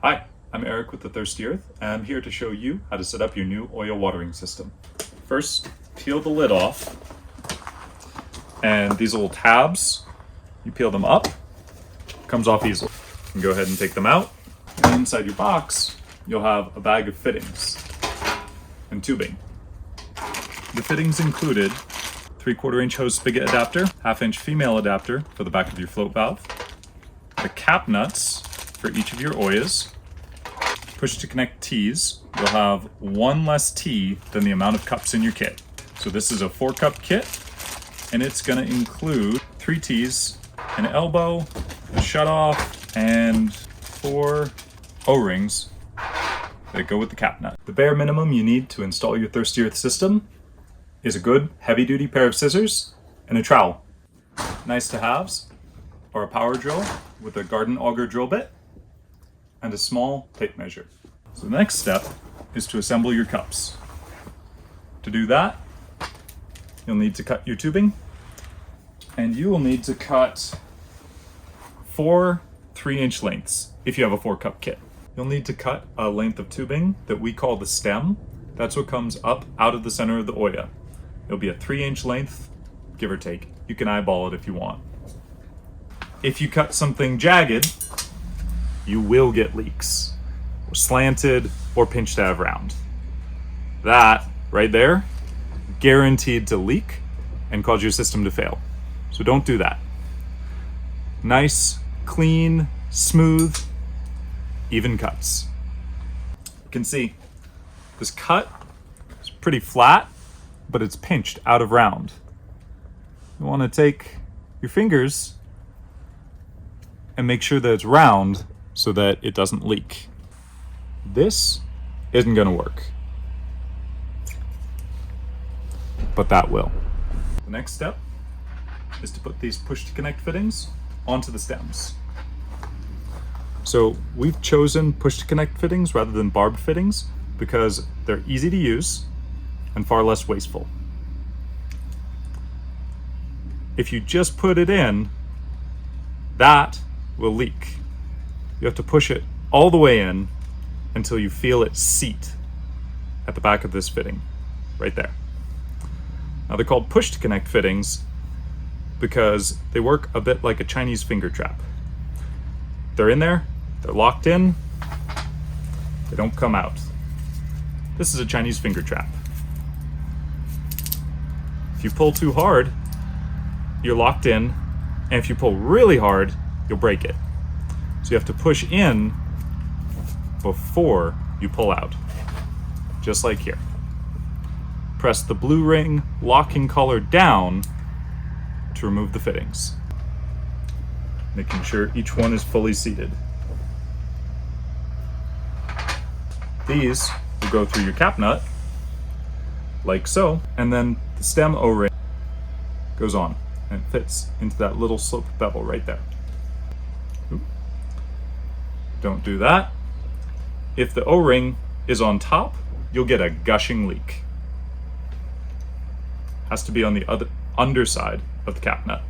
Hi, I'm Eric with the Thirsty Earth, and I'm here to show you how to set up your new oil watering system. First, peel the lid off, and these little tabs, you peel them up, comes off easily. You can go ahead and take them out, and inside your box, you'll have a bag of fittings and tubing. The fittings included 3/4 inch hose spigot adapter, 1/2 inch female adapter for the back of your float valve, the cap nuts for each of your Ollas, push to connect T's. You'll have one less T than the amount of cups in your kit. So this is a 4-cup kit, and it's gonna include 3 T's, an elbow, a shutoff, and 4 O-rings that go with the cap nut. The bare minimum you need to install your Thirsty Earth system is a good heavy-duty pair of scissors and a trowel. Nice to haves are a power drill with a garden auger drill bit and a small tape measure. So the next step is to assemble your cups. To do that, you'll need to cut your tubing, and you will need to cut 4 3-inch lengths if you have a 4-cup kit. You'll need to cut a length of tubing that we call the stem. That's what comes up out of the center of the Olla. It'll be a 3-inch length, give or take. You can eyeball it if you want. If you cut something jagged, you will get leaks, or slanted, or pinched out of round. That, right there, guaranteed to leak and cause your system to fail. So don't do that. Nice, clean, smooth, even cuts. You can see this cut is pretty flat, but it's pinched out of round. You want to take your fingers and make sure that it's round so that it doesn't leak. This isn't going to work, but that will. The next step is to put these push to connect fittings onto the stems. So we've chosen push to connect fittings rather than barbed fittings because they're easy to use and far less wasteful. If you just put it in, that will leak. You have to push it all the way in until you feel it seat at the back of this fitting, right there. Now they're called push to connect fittings because they work a bit like a Chinese finger trap. They're in there, they're locked in, they don't come out. This is a Chinese finger trap. If you pull too hard, you're locked in, and if you pull really hard, you'll break it. So you have to push in before you pull out, just like here. Press the blue ring locking collar down to remove the fittings, making sure each one is fully seated. These will go through your cap nut, like so, and then the stem O-ring goes on and it fits into that little slip bevel right there. Oop. Don't do that. If the O-ring is on top, you'll get a gushing leak. Has to be on the other underside of the cap nut.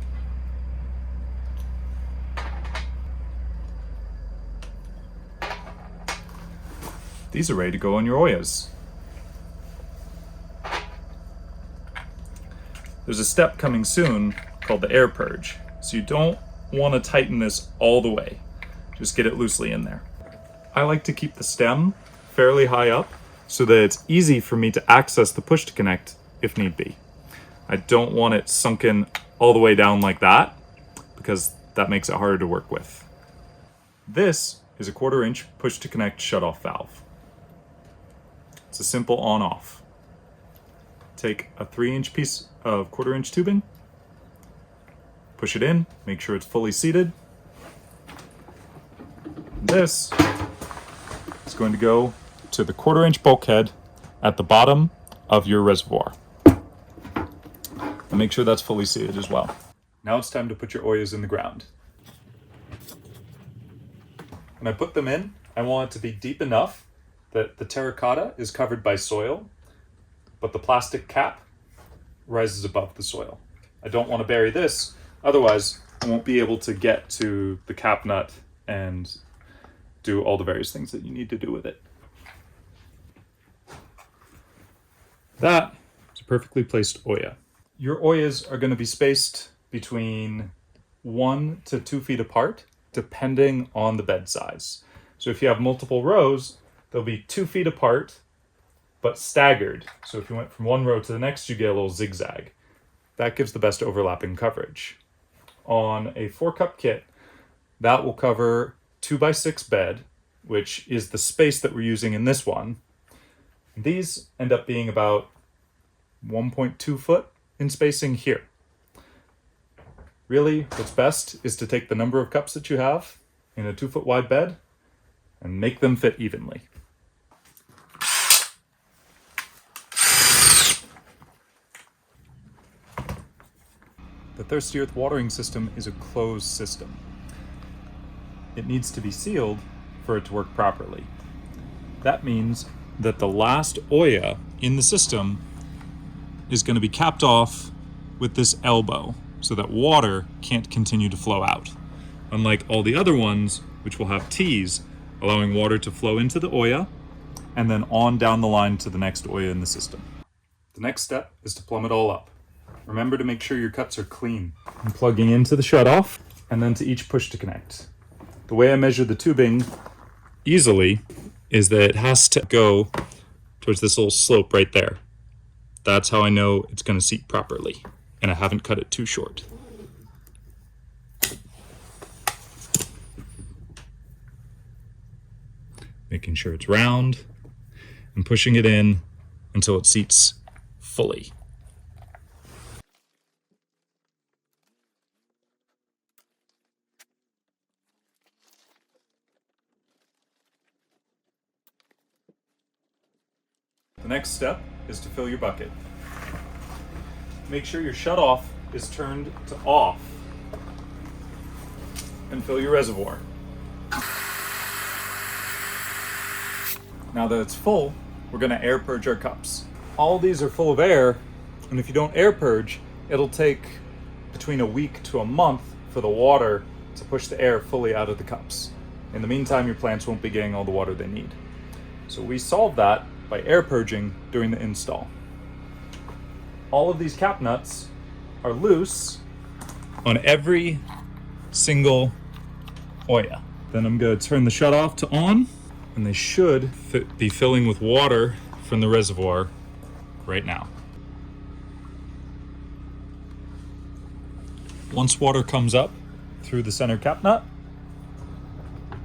These are ready to go on your Ollas. There's a step coming soon called the air purge, so you don't want to tighten this all the way. Just get it loosely in there. I like to keep the stem fairly high up so that it's easy for me to access the push to connect if need be. I don't want it sunken all the way down like that because that makes it harder to work with. This is a 1/4 inch push to connect shutoff valve. It's a simple on-off. Take a 3-inch piece of 1/4 inch tubing, push it in, make sure it's fully seated. This is going to go to the 1/4 inch bulkhead at the bottom of your reservoir. And make sure that's fully seated as well. Now it's time to put your Ollas in the ground. When I put them in, I want it to be deep enough that the terracotta is covered by soil, but the plastic cap rises above the soil. I don't want to bury this, otherwise I won't be able to get to the cap nut and do all the various things that you need to do with it. That is a perfectly placed Oya. Your Oyas are going to be spaced between 1 to 2 feet apart, depending on the bed size. So if you have multiple rows, they'll be 2 feet apart, but staggered. So if you went from one row to the next, you get a little zigzag. That gives the best overlapping coverage. On a 4-cup kit, that will cover 2x6 bed, which is the space that we're using in this one. These end up being about 1.2 foot in spacing here. Really, what's best is to take the number of cups that you have in a 2-foot wide bed and make them fit evenly. The Thirsty Earth watering system is a closed system. It needs to be sealed for it to work properly. That means that the last Oya in the system is going to be capped off with this elbow so that water can't continue to flow out. Unlike all the other ones, which will have T's, allowing water to flow into the Oya and then on down the line to the next Oya in the system. The next step is to plumb it all up. Remember to make sure your cuts are clean. I'm plugging into the shutoff and then to each push to connect. The way I measure the tubing easily is that it has to go towards this little slope right there. That's how I know it's going to seat properly, and I haven't cut it too short. Making sure it's round and pushing it in until it seats fully. The next step is to fill your bucket. Make sure your shutoff is turned to off and fill your reservoir. Now that it's full, we're going to air purge our cups. All these are full of air, and if you don't air purge, it'll take between a week to a month for the water to push the air fully out of the cups. In the meantime, your plants won't be getting all the water they need. So we solve that by air purging during the install. All of these cap nuts are loose on every single Oya. Then I'm going to turn the shutoff to on, and they should be filling with water from the reservoir right now. Once water comes up through the center cap nut, I'm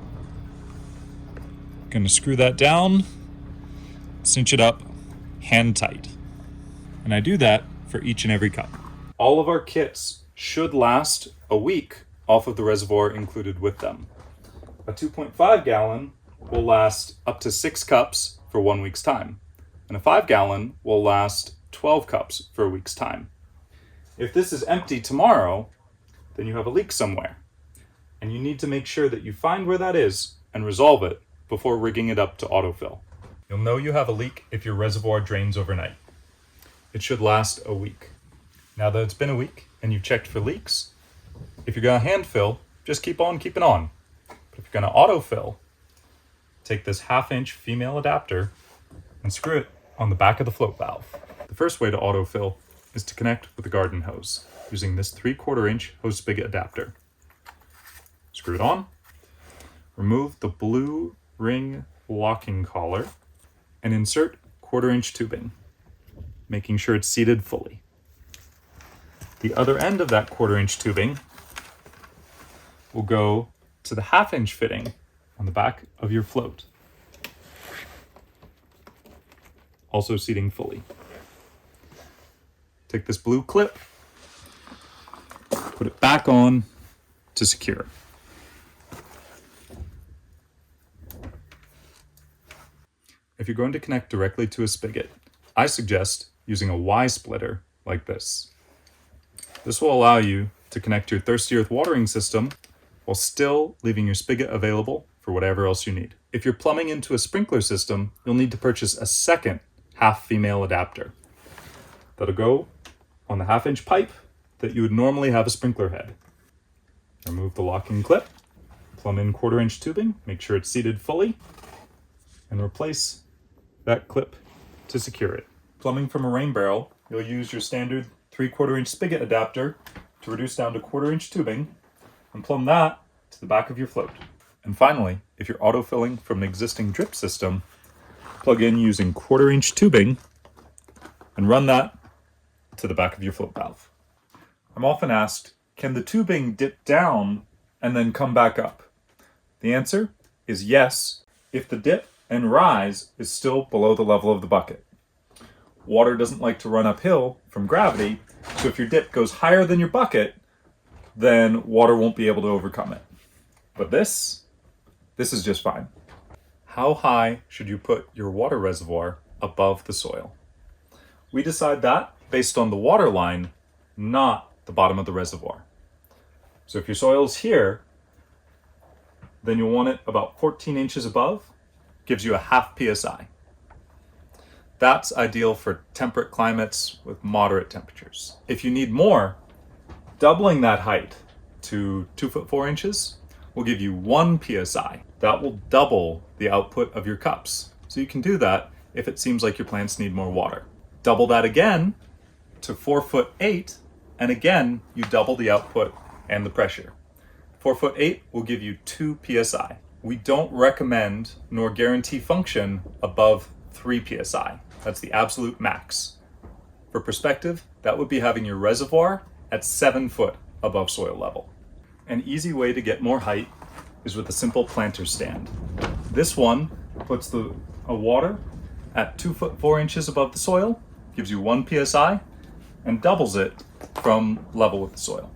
going to screw that down, cinch it up hand tight. And I do that for each and every cup. All of our kits should last a week off of the reservoir included with them. A 2.5 gallon will last up to 6 cups for 1 week's time. And a 5 gallon will last 12 cups for a week's time. If this is empty tomorrow, then you have a leak somewhere. And you need to make sure that you find where that is and resolve it before rigging it up to autofill. You'll know you have a leak if your reservoir drains overnight. It should last a week. Now that it's been a week and you've checked for leaks, if you're going to hand fill, just keep on keeping on. But if you're going to autofill, take this 1/2-inch female adapter and screw it on the back of the float valve. The first way to autofill is to connect with the garden hose using this 3/4-inch hose spigot adapter. Screw it on, remove the blue ring locking collar, and insert 1/4-inch tubing, making sure it's seated fully. The other end of that 1/4-inch tubing will go to the 1/2-inch fitting on the back of your float, also seating fully. Take this blue clip, put it back on to secure. If you're going to connect directly to a spigot, I suggest using a Y splitter like this. This will allow you to connect your Thirsty Earth watering system while still leaving your spigot available for whatever else you need. If you're plumbing into a sprinkler system, you'll need to purchase a second 1/2 female adapter. That'll go on the 1/2-inch pipe that you would normally have a sprinkler head. Remove the locking clip, Plumb in 1/4 inch tubing, make sure it's seated fully, and replace that clip to secure it. Plumbing from a rain barrel, you'll use your standard 3/4 inch spigot adapter to reduce down to 1/4 inch tubing and plumb that to the back of your float. And finally, if you're autofilling from an existing drip system, plug in using 1/4 inch tubing and run that to the back of your float valve. I'm often asked, can the tubing dip down and then come back up? The answer is yes, if the dip and rise is still below the level of the bucket. Water doesn't like to run uphill from gravity, so if your dip goes higher than your bucket, then water won't be able to overcome it. But this is just fine. How high should you put your water reservoir above the soil? We decide that based on the water line, not the bottom of the reservoir. So if your soil's here, then you'll want it about 14 inches above, gives you a 1/2 psi. That's ideal for temperate climates with moderate temperatures. If you need more, doubling that height to 2 foot 4 inches will give you 1 psi. That will double the output of your cups. So you can do that if it seems like your plants need more water. Double that again to 4 foot 8, and again, you double the output and the pressure. 4 foot 8 will give you 2 psi. We don't recommend nor guarantee function above 3 psi. That's the absolute max. For perspective, that would be having your reservoir at 7 foot above soil level. An easy way to get more height is with a simple planter stand. This one puts the water at 2 foot 4 inches above the soil, gives you 1 psi, and doubles it from level with the soil.